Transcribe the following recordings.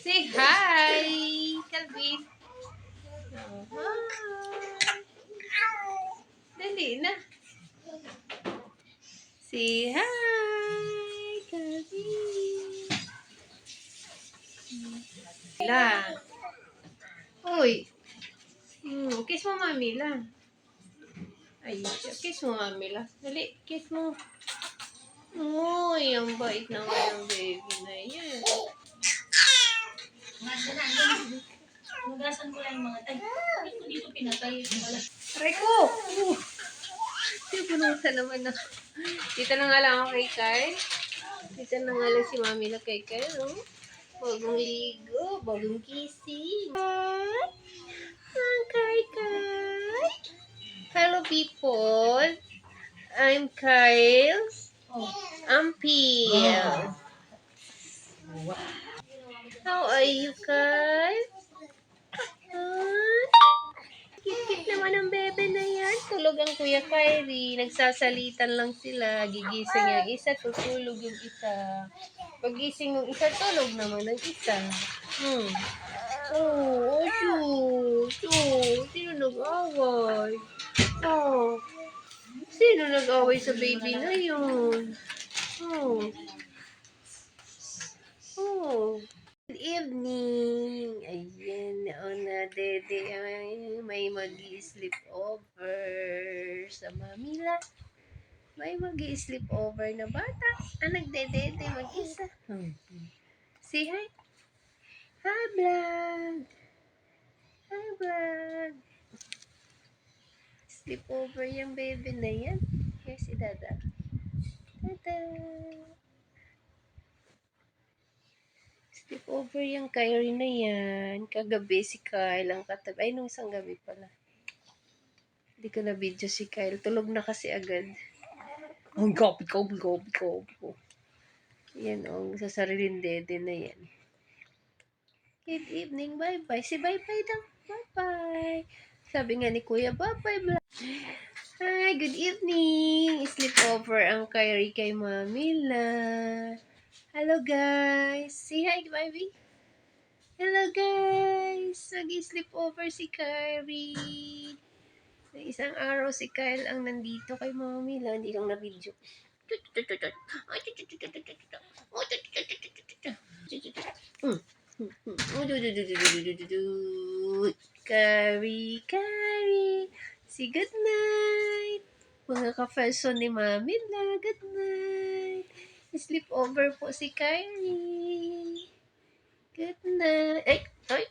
Say hi, Calvin. Oh, hi. Dali na. Say hi, Calvin. La. Uy. Kiss mo mami la. Ay, kiss mo mami la. Dali, kiss mo. Uy, ang bait naman ng baby na yan. Nugasan ko lang mga tay. Bakit ko dito pinatay? Aray ko! Pinunutan naman ako. Dito na nga lang ako kay Kyle. Dito na nga lang si mami na kay Kyle, no? Bagong ligo, bagong kissing. Ang Kyle. Hello, people. I'm Kyle. I'm Peel. How are you, Kyle? Kit-kit naman ang bebe na yan. Tulog ang Kuya Kyrie. Nagsasalitan lang sila. Gigising yung isa, tutulog yung isa. Pagising yung isa, tulog naman ang isa. Oh, shoot. Oh, sino nag-away? Oh, sino nag-away sa baby na yun? Oh. Oh. Good evening. Ayan, na dede. Ay, may mag-i-sleep over sa mamila. May mag-i-sleep over na bata. Nagdedede mag-isa. Say hi. Hi, vlog. Hi, vlog. Sleep over yung baby na yan. Here's si Dada. Dada. Sleep over yung Kyrie na yan. Kagabi si Kyle ang katabi. Ay, nung isang gabi pala. Hindi ko na video si Kyle. Tulog na kasi agad. Ang gopi. Yan o. Sa sariling dede na yan. Good evening. Bye-bye. Si bye-bye daw. Bye-bye. Sabi nga ni Kuya, bye-bye. Hi, good evening. Sleep over ang Kyrie kay Mamila. Hello guys. Say hi, baby. Hello guys. Nag-sleep over si Kyrie. Isang araw si Kyle ang nandito kay Mamila. Hindi lang na-video. Kyrie. Say good night. Mga ka-person ni Mamila. Good night. Sleep over po si Kyrie. Good night. Ay.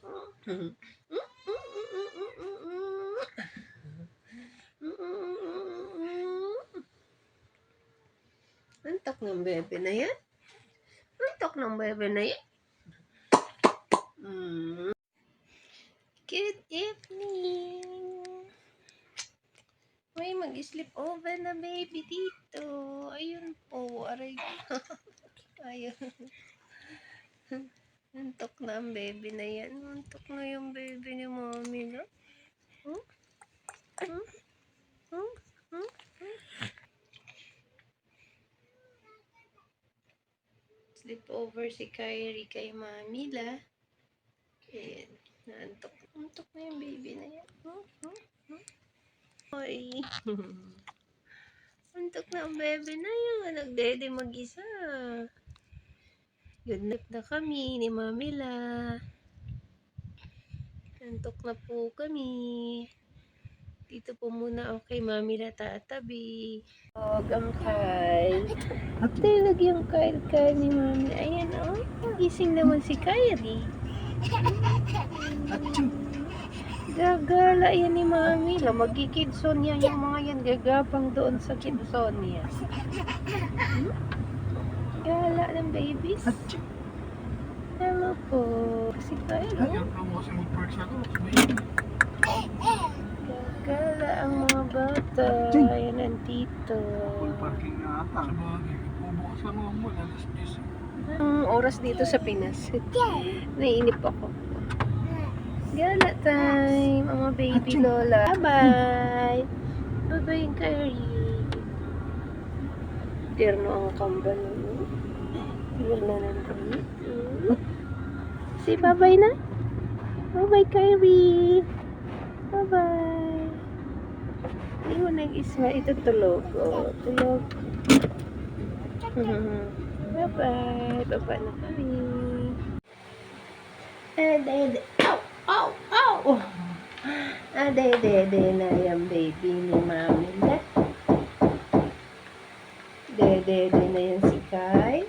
Antok ng bebe na yan. Antok ng bebe na yan. Good evening. May mag-sleep over na baby dito. Ayun po. Aray. Ayun. Antok na ang baby na yan. Antok na yung baby ni mommy na. Sleep over si Kyrie kay Mamila. Ayan. Naantok. Antok na yung baby na yan. Ay. Antok na ang baby na yan. Nagdede mag-isa. Good night na kami ni Mamila. Antok na po kami. Dito po muna ako kay Mamila tatabi. Ang Kyle. Tulog yung Kyle ni Mamila. Ayan o. Gising naman si Kyrie. Gagala yan ni Mamila. Magkikidson yan yung mga yan. Gagapang doon sa kidson niya. Gala ng babies. Hello po. Si Kyle. Gagala ang mga bata. Ayan ang tito. Oras dito sa Pinas. Naiinip ako. Gala time, mga baby lola. Bye-bye. Bye-bye, Kyrie. Tierno ang kambal. Tierno na naman. Say bye-bye na. Bye-bye, Kyrie. Bye-bye. Hindi mo nag-isma. Ito tulog. Oh, tulog. Bye-bye. Baba na kami. Ade. Ow! Ow! Ow! Ade na yung baby ni Mami na. Dede na yan si Kai.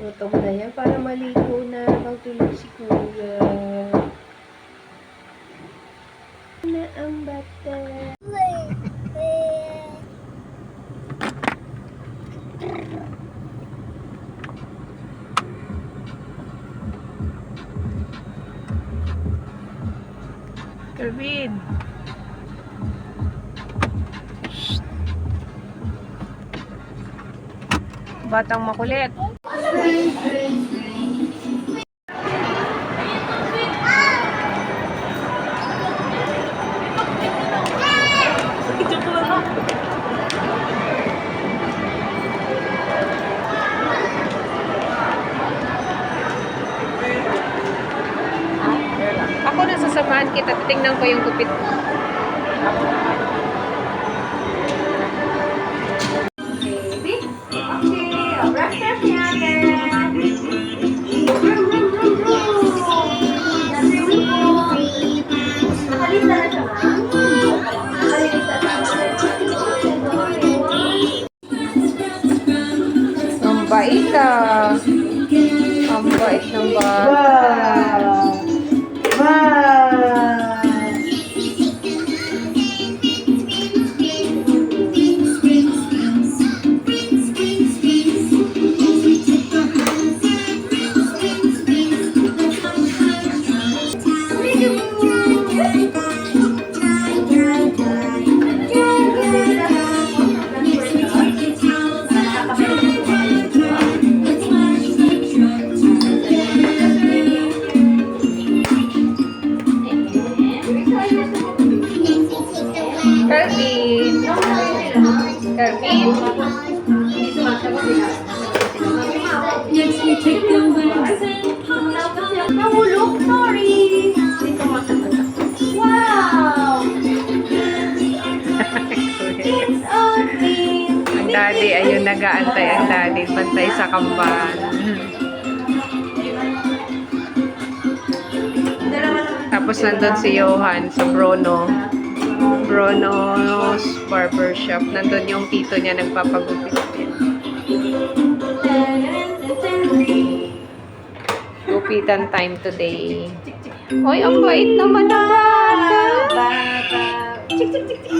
Gutom na yan para maligo na. Magtulog si Kuya. Na ang bata. Kervin. Batang makulit. Ako na sasamahan kita. Titingnan ko yung gupit mo. Baby? Okay, brush your hair. Nakalista na siya, ma'am? Nakalista na Ang bait ah. Ang bait ng bata. Kervin. Kervin. Nahulog, sorry. Wow! It's okay. Ang daddy, ayun nag-aantay ang daddy. Pantay sa kamban. Tapos nandun si Johan sa Bruno's Barbershop. Nandun yung tito niya nagpapagupit. Gupitan time today. Oy, ang bait naman ng bata. Tik, tik, tik, tik.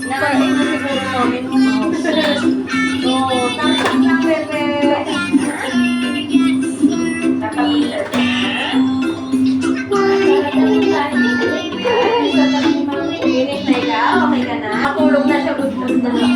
Nakain mo siguro kami mo. Oo, tamang lang, bebe. Matulog na siya, good na.